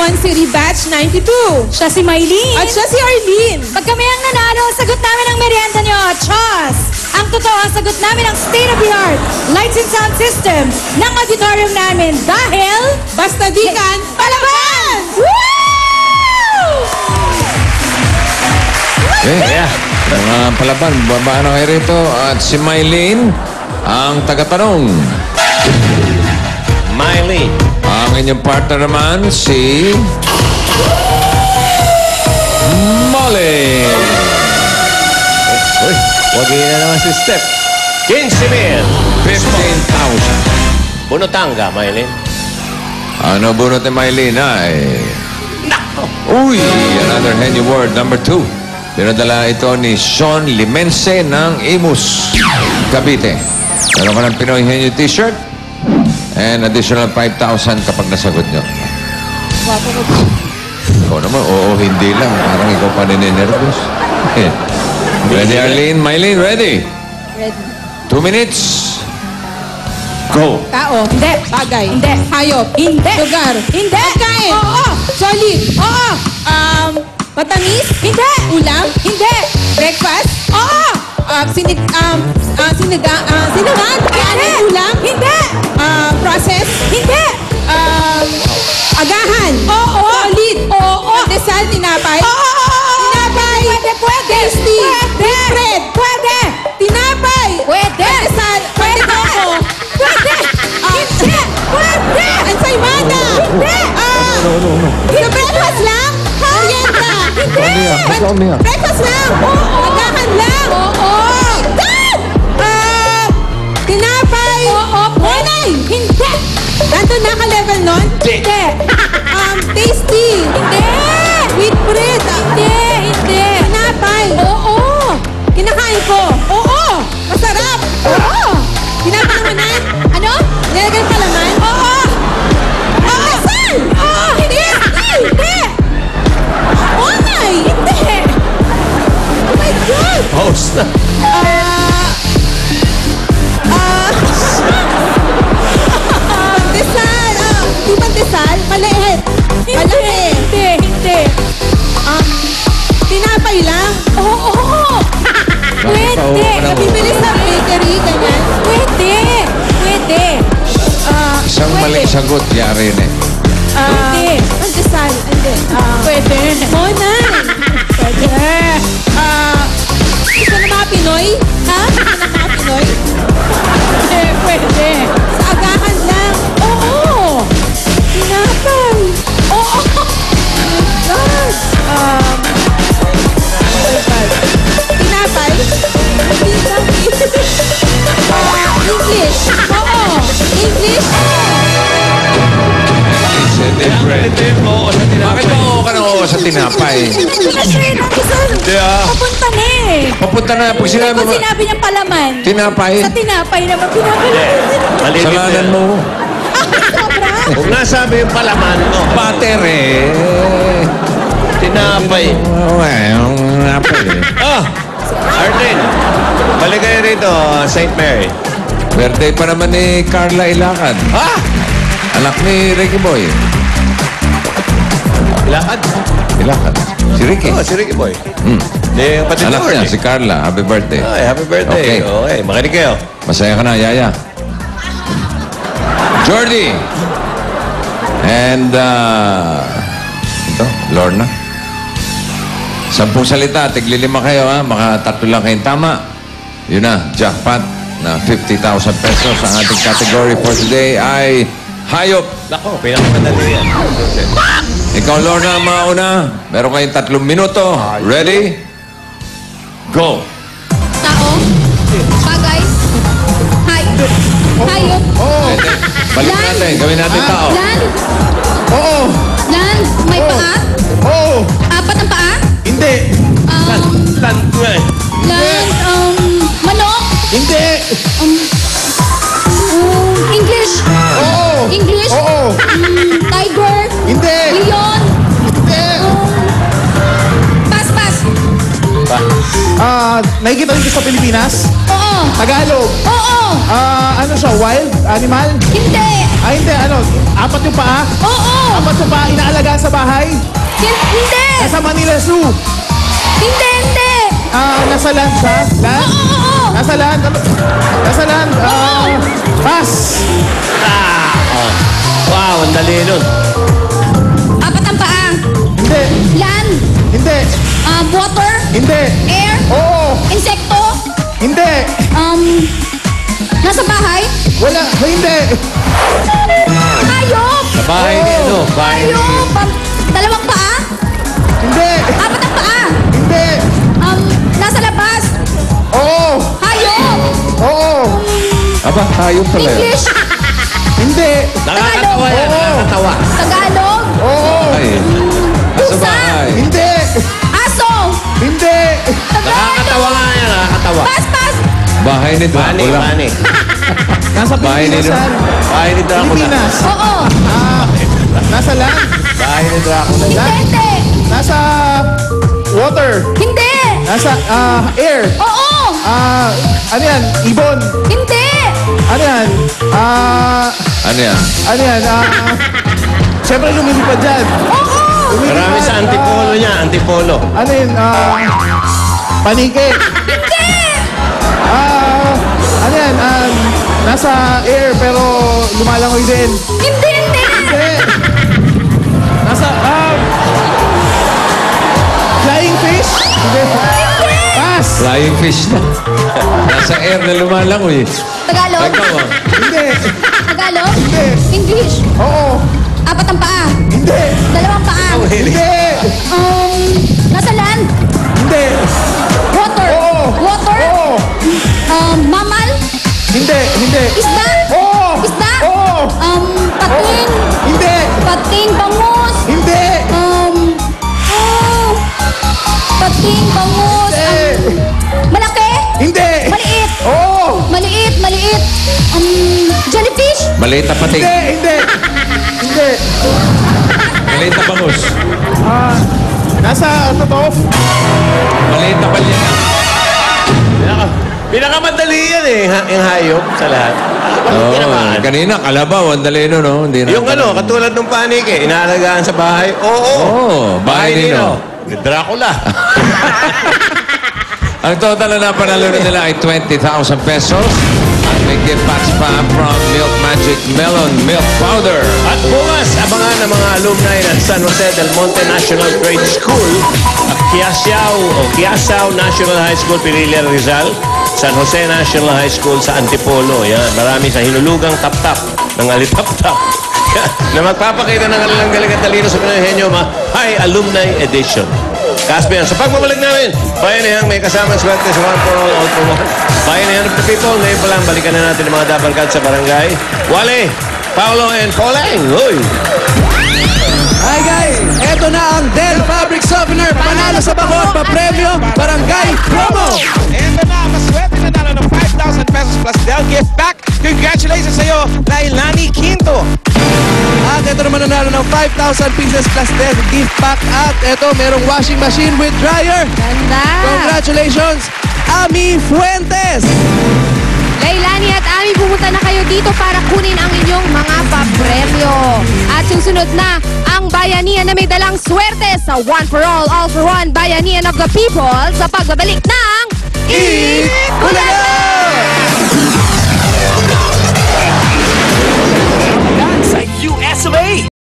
Quezon City Batch 92. Siya si Maylene. At siya si Arlene. Pag kami ang nanalo, sagot namin ang merienda nyo. Chos! Ang totoo, sagot namin ang state-of-the-art lights and sound system ng auditorium namin dahil... Basta di kan, palaban! Woo! Yeah. Mga palaban, babaan na kayo rito. At si Maylene, ang tagatanong. Miley. Ang inyong partner naman, si... Molly. Uy, wag yun na naman si Step. 15,000. 15,000. Bunotanga, Miley. Ano bunot ni Maylene ay... Nako! Uy! Another Henny Word, number 2. Pinadala ito ni Sean Limense ng Imus, Cavite. Meron ka ng Pinoy Henny t-shirt and additional 5,000 kapag nasagot nyo. Ikaw naman, oo, hindi lang. Parang ikaw pa nininervous. Ready, Arlene? Maylene, ready? Ready. 2 minutes. Go. Tao. Hindi. Bagay. Hindi. Hayop. Hindi. Lugar. Hindi. Pagkain. Oo. Solid. Oo. Matamis. Hindi. Ulam. Hindi. Breakfast. Oo. Sinaman. Hindi. Ulam. Hindi. Process. Hindi. Agahan. Oo. Solid. Oo. Pandesal. Tinapay. Oo. Tinapay. Pwede. Tasty. Pwede. Bread. Pwede. Tinapay. Pwede. Pandesal. Pandesal. Pwede. Hindi. Pwede. Ensaymada. Hindi. Sa breakfast lang? Merienda. Hindi. Breakfast lang? Agahan lang? Oo. Tinapay. Oo. Nanay. Hindi. Nandun na ka-level nun? Hindi. Tasty. Hindi. Sweet bread. Hindi. Hindi. Tinapay. Oo. Kinakain ko. Oo. Masarap. Oo. Pinapalamanan. Ano? Nilagay palaman. Oo. Asal. Oo. Hindi. Hindi. Onay. Hindi. Oh my God. Host na. Pandesal. Di pandesal. Maliit. Malaki. Hindi. Hindi. Tinapay lang. Oo. Pwede. Nabibili sa bakery. Ganyan. Pwede. Pwede. Isang maling sagot, yari na eh. Pwede. Pandesal. Hindi. Pwede. Monay. Pwede. Gusto ng mga Pinoy? Ha? Gusto ng mga Pinoy? Pwede. Sa agahan lang. Oo. Tinapay. Oo. God. Tinapay? Hindi lang. English. Oo. English. Oo, sa tinapay. Bakit ba oo ka na oo sa tinapay? Kasi nang isa, papunta na eh. Papunta na, pag sinabi Kung mo, sinabi niyang palaman. tinapay, Sa tinapay naman, pinapalaman. Maliit salanan na. mo. Sobra. Kung nasabi yung palaman, no? Pater eh. Tinapay. Well, napay eh. Arlene, balik kayo rito, St. Mary. Birthday pa naman ni Carla Ilacad. Ha? Anak ni Ricky Boy. Lakad? Ilacad. Si Ricky. Oh, si Ricky Boy. Hmm. Di yung pati Anak niya, si Carla. Happy birthday. Ay, happy birthday. Okay. Okay, makinig kayo. Masaya ka na, Yaya. Jordy. And, ito, Lorna. 10 salita, tiglilima kayo ha. Maka 3 lang kayong tama. Yun na, jackpot na 50,000 pesos. Ang ating category for today ay hayop. Nako, pinakamadali yan. Ikaw, Lorna, ang mauna. Meron kayong 3 minuto. Ready? Go. Tao. Bagay. Hayop. Hayop. Pwede. Balik natin. Gawin natin tao. Land. Oo! Land. May paa. Oo! 4 ang paa. Hindi! Land nga eh. Land. Manok. Hindi! English. Oo! English. Oo! Tiger. Hindi! Leon. Hindi! Pass, pass. Nakikita dito sa Pilipinas? Oo. Tagalog. Oo. Ano siya? Wild? Animal? Hindi. Hindi. Ano? Apat yung paa? Oo. Apat yung paa. Inaalagaan sa bahay? Hindi. Nasa Manila Zoo? Hindi. Nasa land siya? Land? Oo. Nasa land? Nasa land? Pass! Wow, ang dali nun. Apat ang paa. Hindi. Land. Hindi. Water. Hindi. Air. Oo. Insekto. Hindi. Nasa bahay. Wala. Hindi. Hayop. Sa bahay ni ano? Bahay ni... Hayop. Dalawang paa. Hindi. Apat ang paa. Hindi. Nasa labas. Oo. Hayop. Oo. Aba, tayo pala. English. Hindi. Nakakatawa yan, Oo. nakakatawa. Tagalog. Oo. Ay. Nasa Pusa. bahay. Hindi. Aso. Hindi. Nakakatawa nga yan, nakakatawa. Pas. Bahay ni Bani, Dracula. bani. Nasa Bahay ni Pilipinas. yan. Bahay ni Dracula. Pilipinas. Oo. Nasa land. Bahay ni Dracula. Hindi. Nasa water. Hindi. Nasa air. Oo. Ano yan? Ibon. Hindi. Ano yan? Ano yan? Ano yan? Siyempre lumilipad dyan. Oo. Lumilipad, Marami sa antipolo niya, antipolo. ano yun? Panike. Hindi. Ano yan? Nasa air pero lumalangoy din. Hindi. Hindi. Nasa, flying fish? Hindi. Pass. Flying fish na. Nasa air na lumalangoy. Tagalog. Ikaw ah. Hindi. Tagalog. Hindi. English. Oo. Apat ang paa. Hindi. Dalawang paa. Hindi. Nasa land. Hindi. Water. Oo. Water. Oo. Mammal. Hindi. Hindi. Isda. Oo. Isda. Oo. Pating. Hindi. Pating, bangus. Hindi. Pating, bangus. Hindi. Malaki. Hindi. Maliit. Oo. Maliit. Jellyfish. Maliit na pating. Hindi. Hindi. Hindi. Maliit na bangus. Nasa ano to? Maliit na palya. Pinakamadali yan eh, yung hayop sa lahat. Oo. Tinamaan. Kanina, kalabaw. Ang dali nun, no? Hindi na. Yung ano, katulad ng panike, inaalagaan sa bahay. Oo. Oo, bahay nino. Ni Dracula. Ang total na napanalunan nila ay 20,000 pesos. At may gift packs pa from Milk Magic Melon Milk Powder. At bukas, abangan ng mga alumni ng San Jose del Monte National Trade School at Quiasao National High School, Pililla, Rizal, San Jose National High School sa Antipolo. Yan, marami sa hinulugang tap-tap ng alitap-tap na magpapakita ng kanilang galing at talino sa Pinoy High Alumni Edition. Kaspian, sa pagbabalik namin, Bayanihang may kasamang swerte sa One for All for One. Bayanihan of the People, ngayon pa lang, balikan na natin ang mga dabarkad sa barangay. Wale, Paolo, and Poleng. Uy! Hi guys, eto na ang Del Fabric Softener. Panalo sa bakot, pa-premyo, barangay promo. And na, maswerte na nalo ng 5,000 pesos plus Del gift back. Congratulations sa iyo, Lailani Quinto. At eto naman nanalo ng 5,000 pieces plus Del gift pack. At eto, merong washing machine with dryer. Ganda. Congratulations, Ami Fuentes. Lailani at Ami, pumunta na kayo dito para kunin ang inyong mga papremyo. At susunod na ang bayanihan na may dalang swerte sa One for All for One, Bayanihan of the People sa pagbabalik ng Eat Bulaga!